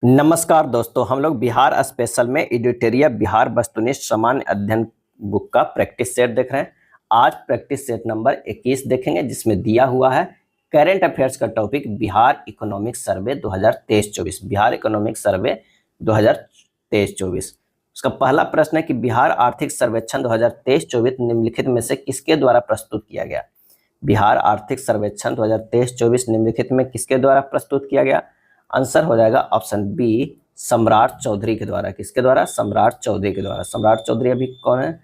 नमस्कार दोस्तों, हम लोग बिहार स्पेशल में एडिटोरियल बिहार वस्तुनिष्ठ सामान्य अध्ययन बुक का प्रैक्टिस सेट देख रहे हैं। आज प्रैक्टिस सेट नंबर 21 देखेंगे, जिसमें दिया हुआ है करंट अफेयर्स का topic Bihar economic survey 2023-24। Bihar economic survey 2023-24 उसका पहला प्रश्न है कि बिहार आर्थिक सर्वेक्षण 2023-24 निम्नलिखित में से किसके द्वारा प्रस्तुत किया गया। बिहार आर्थिक सर्वेक्षण 2023-24 निम्नलिखित में किसके द्वारा प्रस्तुत किया गया। आंसर हो जाएगा ऑप्शन बी, सम्राट चौधरी के द्वारा। किसके द्वारा? सम्राट चौधरी के द्वारा। सम्राट चौधरी अभी कौन है,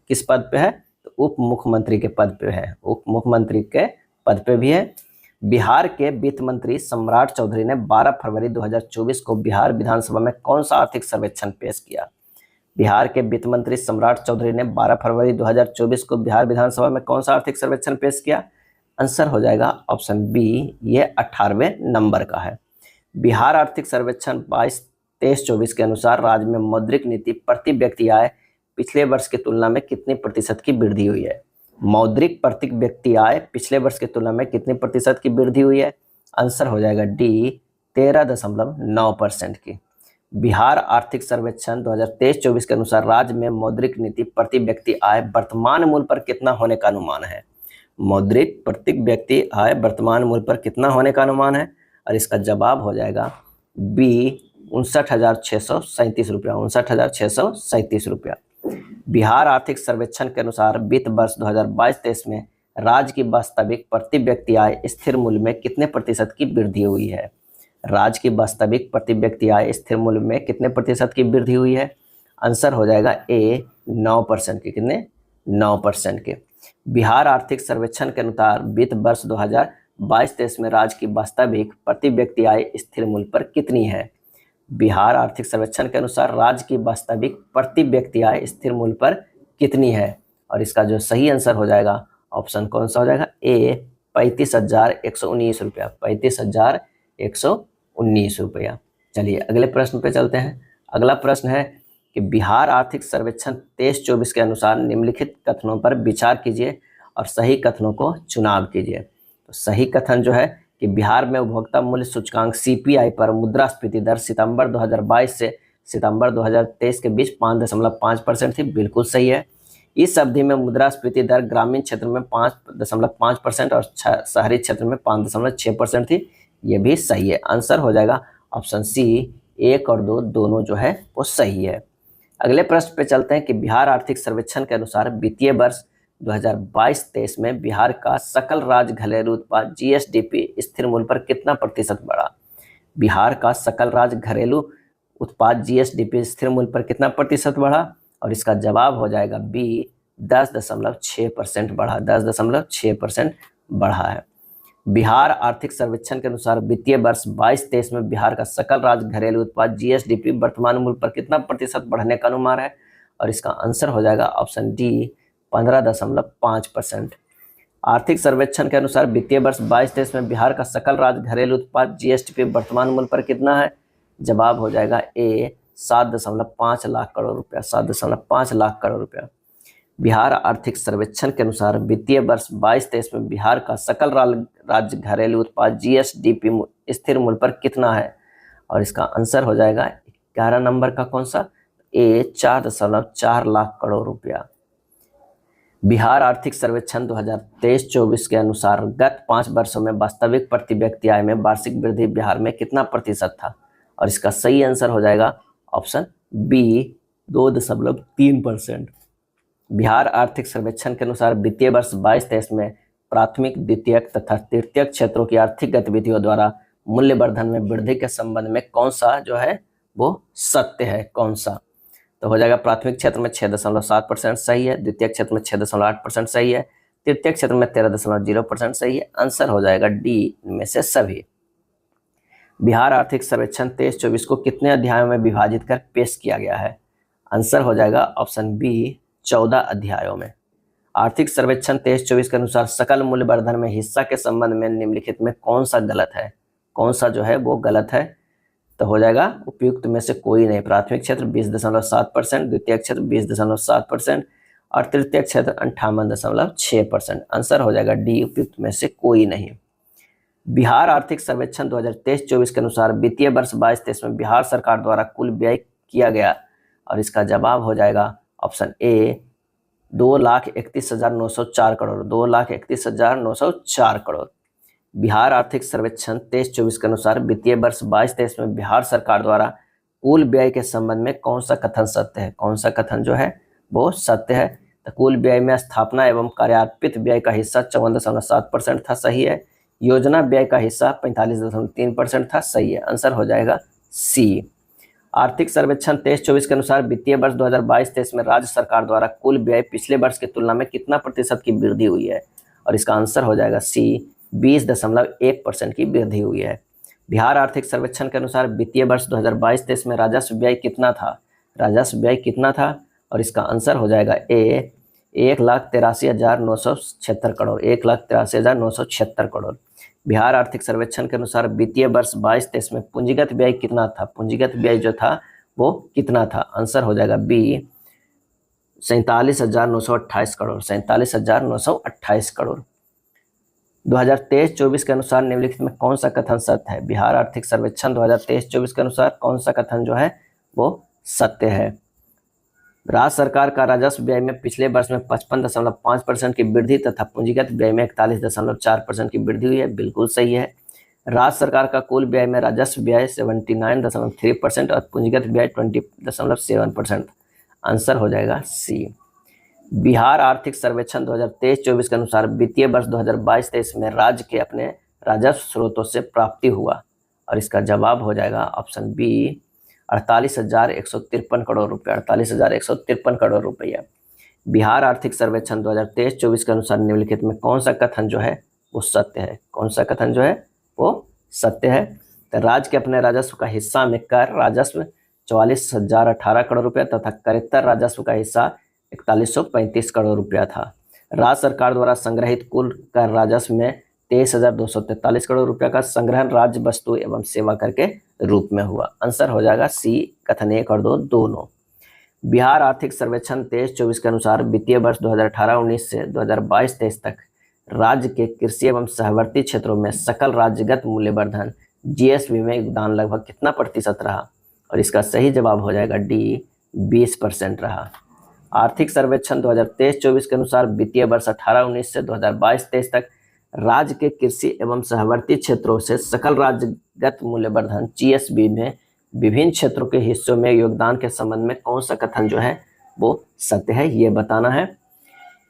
किस पद पे है? तो उप मुख्यमंत्री के पद पे है। उप मुख्यमंत्री के पद पे भी है। बिहार के वित्त मंत्री सम्राट चौधरी ने 12 फरवरी 2024 को बिहार विधानसभा में कौन सा आर्थिक सर्वेक्षण पेश किया। बिहार के वित्त मंत्री सम्राट चौधरी ने 12 फरवरी 2024 को बिहार विधानसभा में कौन सा आर्थिक सर्वेक्षण पेश किया। आंसर हो जाएगा ऑप्शन बी, ये 18वें नंबर का है। बिहार आर्थिक सर्वेक्षण 22-23-24 के अनुसार राज्य में मौद्रिक नीति प्रति व्यक्ति आय पिछले वर्ष की तुलना में कितनी प्रतिशत की वृद्धि हुई है। मौद्रिक प्रति व्यक्ति आय पिछले वर्ष की तुलना में कितनी प्रतिशत की वृद्धि हुई है। आंसर हो जाएगा डी, 13.9% की। बिहार आर्थिक सर्वेक्षण 2023-24 के अनुसार राज्य में मौद्रिक नीति प्रति व्यक्ति आय वर्तमान मूल्य पर कितना होने का अनुमान है। मौद्रिक प्रति व्यक्ति आय वर्तमान मूल्य पर कितना होने का अनुमान है, और इसका जवाब हो जाएगा बी, 59,637 रुपया। 59,637 रुपया। बिहार आर्थिक सर्वेक्षण के अनुसार वित्त वर्ष 2022-23 में राज्य की वास्तविक प्रति व्यक्ति आय स्थिर मूल्य में कितने प्रतिशत की वृद्धि हुई है। राज्य की वास्तविक प्रति व्यक्ति आय स्थिर मूल्य में कितने प्रतिशत की वृद्धि हुई है। आंसर हो जाएगा ए, 9% की। कितने? 9% के। बिहार आर्थिक सर्वेक्षण के अनुसार वित्त वर्ष 2022-23 में राज्य की वास्तविक प्रति व्यक्ति आय स्थिर मूल्य पर कितनी है। बिहार आर्थिक सर्वेक्षण के अनुसार राज्य की वास्तविक प्रति व्यक्ति आय स्थिर मूल्य पर कितनी है, और इसका जो सही आंसर हो जाएगा ऑप्शन कौन सा हो जाएगा, ए, 35,119 रुपया। 35,119 रुपया। चलिए अगले प्रश्न पे चलते हैं। अगला प्रश्न है कि बिहार आर्थिक सर्वेक्षण 23-24 के अनुसार निम्नलिखित कथनों पर विचार कीजिए और सही कथनों को चुनाव कीजिए। तो सही कथन जो है कि बिहार में उपभोक्ता मूल्य सूचकांक सीपीआई पर मुद्रास्फीति दर सितंबर 2022 से सितंबर 2023 के बीच 5.5% थी। बिल्कुल सही है। इस अवधि में मुद्रास्फीति दर ग्रामीण क्षेत्र में 5.5% और शहरी क्षेत्र में 5.6% थी। ये भी सही है। आंसर हो जाएगा ऑप्शन सी, 1 और 2 दोनों जो है वो सही है। अगले प्रश्न पे चलते हैं कि बिहार आर्थिक सर्वेक्षण के अनुसार वित्तीय वर्ष 2022-23 में बिहार का सकल राज्य घरेलू उत्पाद जीएसडीपी स्थिर मूल्य पर कितना प्रतिशत बढ़ा। बिहार का सकल राज्य घरेलू उत्पाद जीएसडीपी स्थिर मूल्य पर कितना प्रतिशत बढ़ा, और इसका जवाब हो जाएगा बी, 10.6% बढ़ा। 10.6% बढ़ा है। बिहार आर्थिक सर्वेक्षण के अनुसार वित्तीय वर्ष 22-23 में बिहार का सकल राज्य घरेलू उत्पाद जीएसडीपी वर्तमान मूल्य पर कितना प्रतिशत बढ़ने का अनुमान है, और इसका आंसर हो जाएगा ऑप्शन डी, 15.5%। आर्थिक सर्वेक्षण के अनुसार वित्तीय वर्ष 22-23 में बिहार का सकल राज्य घरेलू उत्पाद जीएसडीपी वर्तमान मूल्य पर कितना है। जवाब हो जाएगा ए, 7.5 लाख करोड़ रुपया। 7.5 लाख करोड़ रुपया। बिहार आर्थिक सर्वेक्षण के अनुसार वित्तीय वर्ष 22-23 में बिहार का सकल राज्य घरेलू उत्पाद जीएसडीपी स्थिर मूल्य पर कितना है, और इसका आंसर हो जाएगा 11 नंबर का कौन सा, ए, 4.4 लाख करोड़ रुपया। बिहार आर्थिक सर्वेक्षण 2023-24 के अनुसार गत 5 वर्षों में वास्तविक प्रति व्यक्ति आय में वार्षिक वृद्धि बिहार में कितना प्रतिशत था, और इसका सही आंसर हो जाएगा ऑप्शन बी, 2.3%। बिहार आर्थिक सर्वेक्षण के अनुसार वित्तीय वर्ष 22-23 में प्राथमिक, द्वितीयक तथा तृतीयक क्षेत्रों की आर्थिक गतिविधियों द्वारा मूल्यवर्धन में वृद्धि के संबंध में कौन सा जो है वो सत्य है, कौन सा। तो हो जाएगा प्राथमिक क्षेत्र में 6.7% सही है, द्वितीय क्षेत्र में 6.8% सही है, तृतीय क्षेत्र में 13.0% सही है। आंसर हो जाएगा डी में से सभी। बिहार आर्थिक सर्वेक्षण 23-24 को कितने अध्यायों में विभाजित कर पेश किया गया है। आंसर हो जाएगा ऑप्शन बी, 14 अध्यायों में। आर्थिक सर्वेक्षण 23-24 के अनुसार सकल मूल्यवर्धन में हिस्सा के संबंध में निम्नलिखित में कौन सा गलत है, कौन सा जो है वो गलत है। तो हो जाएगा उपयुक्त में से कोई नहीं। प्राथमिक क्षेत्र 20.7%, द्वितीय क्षेत्र 20.7% और तृतीय क्षेत्र 58.6%। आंसर हो जाएगा डी, उपयुक्त में से कोई नहीं। बिहार आर्थिक सर्वेक्षण 2023-24 के अनुसार वित्तीय वर्ष 22-23 में बिहार सरकार द्वारा कुल व्यय किया गया, और इसका जवाब हो जाएगा ऑप्शन ए 2,31,904 करोड़, 2,31,904 करोड़। बिहार आर्थिक सर्वेक्षण 23-24 के अनुसार वित्तीय वर्ष 22-23 में बिहार सरकार द्वारा कुल व्यय के संबंध में कौन सा कथन सत्य है? कौन सा कथन जो है वो सत्य है? तो कुल व्यय में स्थापना एवं कार्यान्वित व्यय का हिस्सा 54.7% था, सही है। योजना व्यय का हिस्सा 45.3% था, सही है। आंसर हो जाएगा सी। आर्थिक सर्वेक्षण 23-24 के अनुसार वित्तीय वर्ष 2022-23 में राज्य सरकार द्वारा कुल व्यय पिछले वर्ष की तुलना में कितना प्रतिशत की वृद्धि हुई है? और इसका आंसर हो जाएगा सी 20.1% की वृद्धि हुई है। बिहार आर्थिक सर्वेक्षण के अनुसार वित्तीय वर्ष 2022-23 में राजस्व व्यय कितना था? राजस्व व्यय कितना था? और इसका आंसर हो जाएगा ए 1,83,976 करोड़, 1,83,976 करोड़। बिहार आर्थिक सर्वेक्षण के अनुसार वित्तीय वर्ष 22-23 में पूंजीगत व्यय कितना था? पूंजीगत व्यय जो था वो कितना था? आंसर हो जाएगा बी 47,928 करोड़, 47,928 करोड़। 2023-24 के अनुसार निम्नलिखित में कौन सा कथन सत्य है? बिहार आर्थिक सर्वेक्षण 2023-24 के अनुसार कौन सा कथन जो है वो सत्य है? राज्य सरकार का राजस्व व्यय में पिछले वर्ष में 55.5% की वृद्धि तथा पूंजीगत व्यय में 41.4% की वृद्धि हुई है, बिल्कुल सही है। राज्य सरकार का कुल व्यय में राजस्व व्यय 79.3% और पूंजीगत व्यय 20.7%। आंसर हो जाएगा सी। बिहार आर्थिक सर्वेक्षण 2023-24 के अनुसार वित्तीय वर्ष 2022-23 में राज्य के अपने राजस्व स्रोतों से प्राप्ति हुआ, और इसका जवाब हो जाएगा ऑप्शन बी 48,153 करोड़ रुपये, 48,153 करोड़ रुपया। बिहार आर्थिक सर्वेक्षण 2023-24 के अनुसार निम्नलिखित में कौन सा कथन जो है वो सत्य है? कौन सा कथन जो है वो सत्य है? तो राज्य के अपने राजस्व का हिस्सा में कर राजस्व 44,018 करोड़ रुपया तथा करेत्तर राजस्व का हिस्सा 4135 करोड़ रुपया था। राज्य सरकार द्वारा संग्रहित कुल कर राजस्व में 23,243 करोड़ रुपया का संग्रहण राज्य वस्तु एवं सेवा कर के रूप में हुआ। आंसर हो जाएगा सी कथन 1 और 2 दोनों। बिहार आर्थिक सर्वेक्षण 23-24 के अनुसार वित्तीय वर्ष 2018-19 से 2022-23 तक राज्य के कृषि एवं सहवर्ती क्षेत्रों में सकल राज्यगत मूल्यवर्धन जीएसबी में योगदान लगभग कितना प्रतिशत रहा? और इसका सही जवाब हो जाएगा डी 20% रहा। आर्थिक सर्वेक्षण 2023-24 के अनुसार वित्तीय वर्ष 18-19 से 2022-23 तक राज्य के कृषि एवं सहवर्ती क्षेत्रों से सकल राज्यगत मूल्यवर्धन जीएसबी में विभिन्न क्षेत्रों के हिस्सों में योगदान के संबंध में कौन सा कथन जो है वो सत्य है, ये बताना है।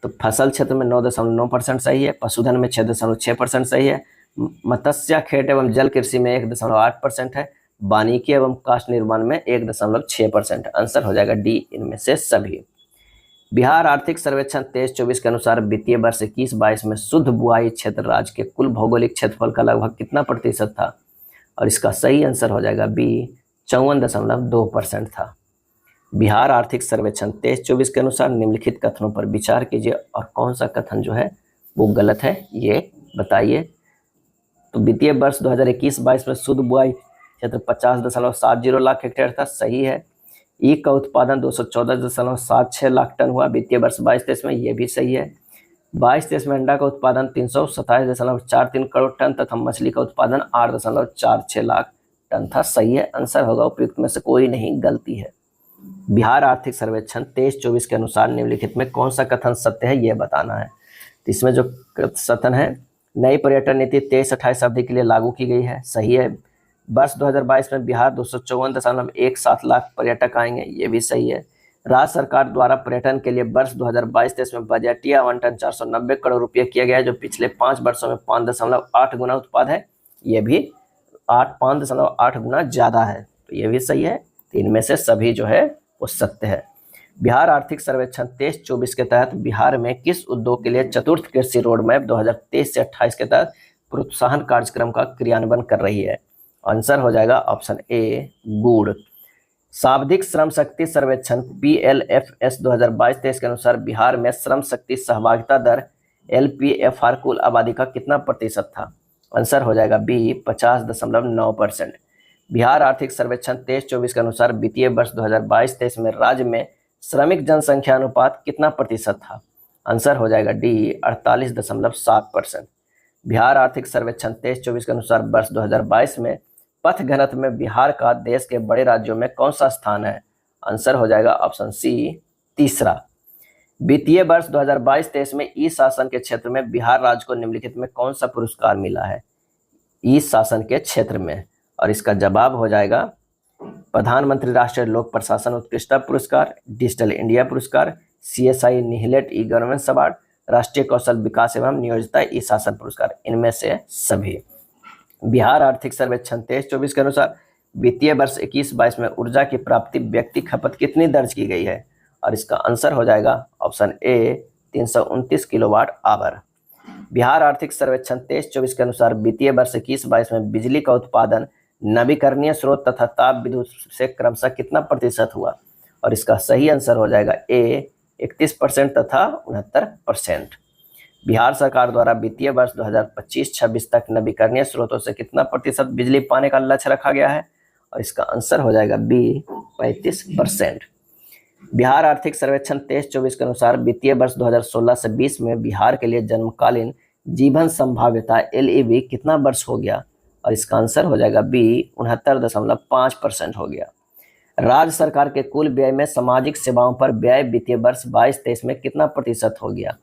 तो फसल क्षेत्र में 9.9% सही है, पशुधन में 6.6% सही है, मत्स्य खेत एवं जल कृषि में 1.8% है, वानिकी एवं काष्ठ निर्माण में 1.6%। आंसर हो जाएगा डी इनमें से सभी। बिहार आर्थिक सर्वेक्षण 23-24 के अनुसार वित्तीय वर्ष 21-22 में शुद्ध बुआई क्षेत्र राज्य के कुल भौगोलिक क्षेत्रफल का लगभग कितना प्रतिशत था? और इसका सही आंसर हो जाएगा बी 54.2% था। बिहार आर्थिक सर्वेक्षण 23-24 के अनुसार निम्नलिखित कथनों पर विचार कीजिए और कौन सा कथन जो है वो गलत है ये बताइए। तो वित्तीय वर्ष 2021-22 में शुद्ध बुआई क्षेत्र 50.70 लाख हेक्टेयर था, सही है। ईख का उत्पादन 214.76 लाख टन हुआ वित्तीय वर्ष 22-23 में, ये भी सही है। 22-23 में अंडा का उत्पादन 327.43 करोड़ टन तथा मछली का उत्पादन 8.46 लाख टन था, सही है। आंसर होगा उपयुक्त में से कोई नहीं, गलती है। बिहार आर्थिक सर्वेक्षण 23-24 के अनुसार निम्नलिखित में कौन सा कथन सत्य है ये बताना है। तो इसमें जो कथन है, नई पर्यटन नीति 23-28 अवधि के लिए लागू की गई है, सही है। वर्ष 2022 में बिहार 254.17 लाख पर्यटक आएंगे, ये भी सही है। राज्य सरकार द्वारा पर्यटन के लिए वर्ष 2022-23 में बजटीय आवंटन 490 करोड़ रुपये किया गया है, जो पिछले 5 वर्षों में 5.8 गुना उत्पाद है, ये भी 5.8 गुना ज़्यादा है, तो ये भी सही है। तो इनमें से सभी जो है वो सत्य है। बिहार आर्थिक सर्वेक्षण 23-24 के तहत बिहार में किस उद्योग के लिए चतुर्थ कृषि रोड मैप 2023 से 28 के तहत प्रोत्साहन कार्यक्रम का क्रियान्वयन कर रही है? आंसर हो जाएगा ऑप्शन ए गुड़। शाब्दिक श्रम शक्ति सर्वेक्षण PLFS 2022-23 के अनुसार बिहार में श्रम शक्ति सहभागिता दर LPFR कुल आबादी का कितना प्रतिशत था? आंसर हो जाएगा बी 50.9%। बिहार आर्थिक सर्वेक्षण 23-24 के अनुसार वित्तीय वर्ष 2022-23 में राज्य में श्रमिक जनसंख्या अनुपात कितना प्रतिशत था? आंसर हो जाएगा डी 48.7%। बिहार आर्थिक सर्वेक्षण 23-24 के अनुसार वर्ष 2022 में पथ घनत्व में बिहार का देश के बड़े राज्यों में कौन सा स्थान है? आंसर हो जाएगा ऑप्शन सी तीसरा। वित्तीय वर्ष 2022-23 में ई शासन के क्षेत्र में बिहार राज्य को निम्नलिखित में कौन सा पुरस्कार मिला है? ई शासन के क्षेत्र में, और इसका जवाब हो जाएगा प्रधानमंत्री राष्ट्रीय लोक प्रशासन उत्कृष्टता पुरस्कार, डिजिटल इंडिया पुरस्कार, CSI निहिलेट ई गवर्नेंस अवार्ड, राष्ट्रीय कौशल विकास एवं नियोजिता ई शासन पुरस्कार, इनमें से सभी। बिहार आर्थिक सर्वेक्षण 23-24 के अनुसार वित्तीय वर्ष 21-22 में ऊर्जा की प्राप्ति व्यक्ति खपत कितनी दर्ज की गई है? और इसका आंसर हो जाएगा option A 329 kilowatt hour. Bihar आर्थिक सर्वेक्षण 23-24 के अनुसार वित्तीय वर्ष 21-22 में बिजली का उत्पादन नवीकरणीय स्रोत तथा ताप विद्युत से क्रमशः कितना प्रतिशत हुआ? और इसका सही आंसर हो जाएगा ए 31% तथा 69%। बिहार सरकार द्वारा वित्तीय वर्ष 2025-26 तक नवीकरणीय स्रोतों से कितना प्रतिशत बिजली पाने का लक्ष्य रखा गया है? और इसका आंसर हो जाएगा बी 35%। बिहार आर्थिक सर्वेक्षण 23-24 के अनुसार वित्तीय वर्ष 2016 से 20 में बिहार के लिए जन्मकालीन जीवन संभाव्यता LEV कितना वर्ष हो गया? और इसका आंसर हो जाएगा बी 69.5% हो गया। राज्य सरकार के कुल व्यय में सामाजिक सेवाओं पर व्यय वित्तीय वर्ष 22-23 में कितना प्रतिशत हो गया?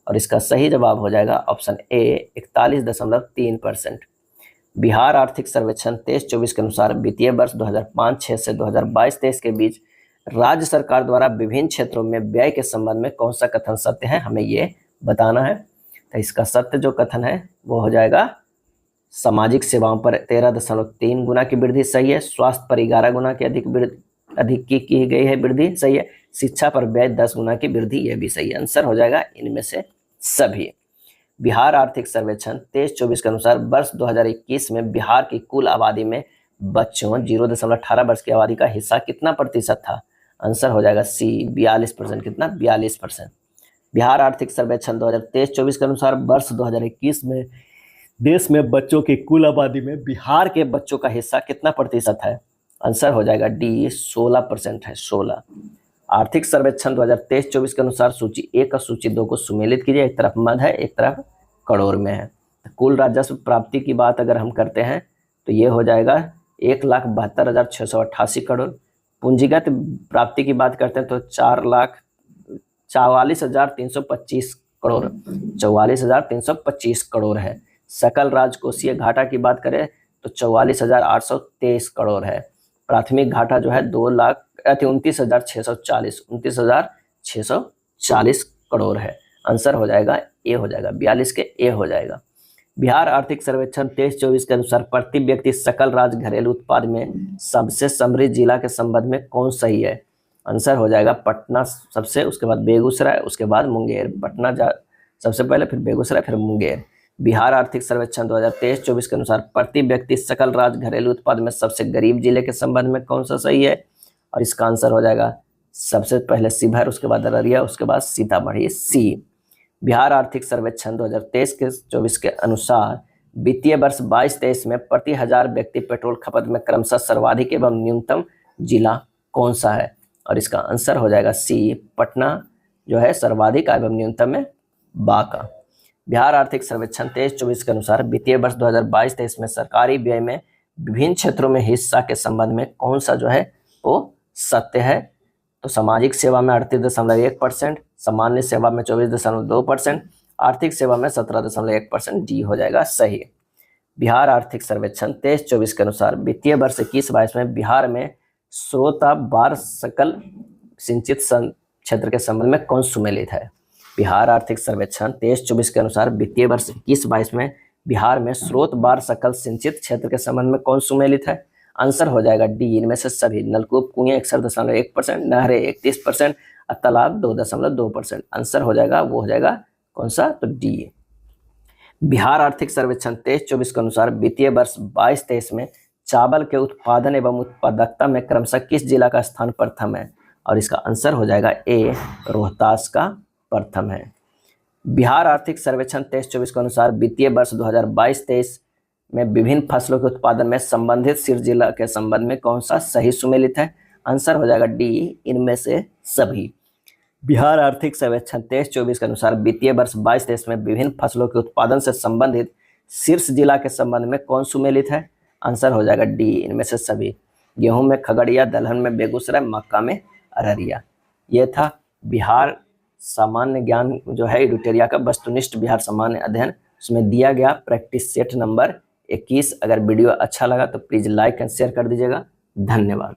और इसका सही जवाब हो जाएगा ऑप्शन ए 41.3%। बिहार आर्थिक सर्वेक्षण 23-24 के अनुसार वित्तीय वर्ष 2005-06 से 2022-23 के बीच राज्य सरकार द्वारा विभिन्न क्षेत्रों में व्यय के संबंध में कौन सा कथन सत्य है, हमें ये बताना है। तो इसका सत्य जो कथन है वो हो जाएगा सामाजिक सेवाओं पर 13.3 गुना की वृद्धि सही है, स्वास्थ्य पर 11 गुना की अधिक की गई है वृद्धि सही है, शिक्षा पर व्यय 10 गुना की वृद्धि ये भी सही है। आंसर हो जाएगा इनमें से सभी। बिहार आर्थिक सर्वेक्षण 23-24 के अनुसार वर्ष 2021 में बिहार की कुल आबादी में बच्चों 0.18 वर्ष की आबादी का हिस्सा कितना प्रतिशत था? आंसर हो जाएगा सी 42%। कितना? 42%। बिहार आर्थिक सर्वेक्षण 2023-24 के अनुसार वर्ष 2021 में देश में बच्चों की कुल आबादी में बिहार के बच्चों का हिस्सा कितना प्रतिशत है? आंसर हो जाएगा डी 16% है, 16। आर्थिक सर्वेक्षण 2023-24 के अनुसार सूची 1 और सूची 2 को सुमेलित कीजिए। एक तरफ मध्य है, एक तरफ करोड़ में है। कुल राजस्व प्राप्ति की बात अगर हम करते हैं तो ये हो जाएगा 1,72,688 करोड़। पूंजीगत प्राप्ति की बात करते हैं तो 4,44,325 करोड़, 44,325 करोड़ है। सकल राजकोषीय घाटा की बात करें तो 44,823 करोड़ है। प्राथमिक घाटा जो है 29,640 करोड़ है। आंसर हो जाएगा ए हो जाएगा, 42 के ए हो जाएगा। बिहार आर्थिक सर्वेक्षण 23-24 के अनुसार प्रति व्यक्ति सकल राज्य घरेलू उत्पाद में सबसे समृद्ध जिला के संबंध में कौन सही है? आंसर हो जाएगा पटना सबसे, उसके बाद बेगूसराय, उसके बाद मुंगेर। पटना सबसे पहले, फिर बेगूसराय, फिर मुंगेर। बिहार आर्थिक सर्वेक्षण 2023-24 के अनुसार प्रति व्यक्ति सकल राज्य घरेलू उत्पाद में सबसे गरीब जिले के संबंध में कौन सा सही है? और इसका आंसर हो जाएगा सबसे पहले शिवहर, उसके बाद अररिया, उसके बाद सीतामढ़ी, सी। बिहार आर्थिक सर्वेक्षण 2023-24 के अनुसार वित्तीय वर्ष 22-23 में प्रति 1000 व्यक्ति पेट्रोल खपत में क्रमशः सर्वाधिक एवं न्यूनतम जिला कौन सा है? और इसका आंसर हो जाएगा सी, पटना जो है सर्वाधिक एवं न्यूनतम में बांका। बिहार आर्थिक सर्वेक्षण 23-24 के अनुसार वित्तीय वर्ष 2022-23 में सरकारी व्यय में विभिन्न क्षेत्रों में हिस्सा के संबंध में कौन सा जो है वो सत्य है? तो सामाजिक सेवा में 38.1%, सामान्य सेवा में 24.2%, आर्थिक सेवा में 17.1%, डी हो जाएगा सही। बिहार आर्थिक सर्वेक्षण 23-24 के अनुसार वित्तीय वर्ष 21-22 में बिहार में स्रोता बार सकल सिंचित क्षेत्र के संबंध में कौन सुमेलित है? बिहार आर्थिक सर्वेक्षण 23-24 के अनुसार वित्तीय वर्ष 21-22 में बिहार में स्रोत बार सकल सिंचित क्षेत्र के संबंध में कौन सुमेलित है? आंसर हो जाएगा डी, इनमें से सभी। नलकूप, कुएं 61.1%, नहरें 31% और तालाब 2.2%। आंसर हो जाएगा वो हो जाएगा कौन सा? तो डी। बिहार आर्थिक सर्वेक्षण 23-24 के अनुसार वित्तीय वर्ष 22-23 में चावल के उत्पादन एवं उत्पादकता में क्रमशः किस जिला का स्थान प्रथम है? और इसका आंसर हो जाएगा ए, रोहतास का प्रथम है। बिहार आर्थिक सर्वेक्षण 23-24 के अनुसार वित्तीय वर्ष 2022-23 में विभिन्न फसलों के उत्पादन में संबंधित सिर जिला के संबंध में कौन सा सही सुमेलित है? आंसर हो जाएगा डी, इनमें से सभी। बिहार आर्थिक सर्वेक्षण 23-24 के अनुसार वित्तीय वर्ष 22-23 में विभिन्न फसलों के उत्पादन से संबंधित शीर्ष जिला के संबंध में कौन सुमेलित है? आंसर हो जाएगा डी, इनमें से सभी। गेहूं में खगड़िया, दलहन में बेगूसराय, मक्का में अररिया। ये था बिहार सामान्य ज्ञान जो है एडिटोरिया का वस्तुनिष्ठ बिहार सामान्य अध्ययन, उसमें दिया गया प्रैक्टिस सेट नंबर 21। अगर वीडियो अच्छा लगा तो प्लीज़ लाइक एंड शेयर कर दीजिएगा। धन्यवाद।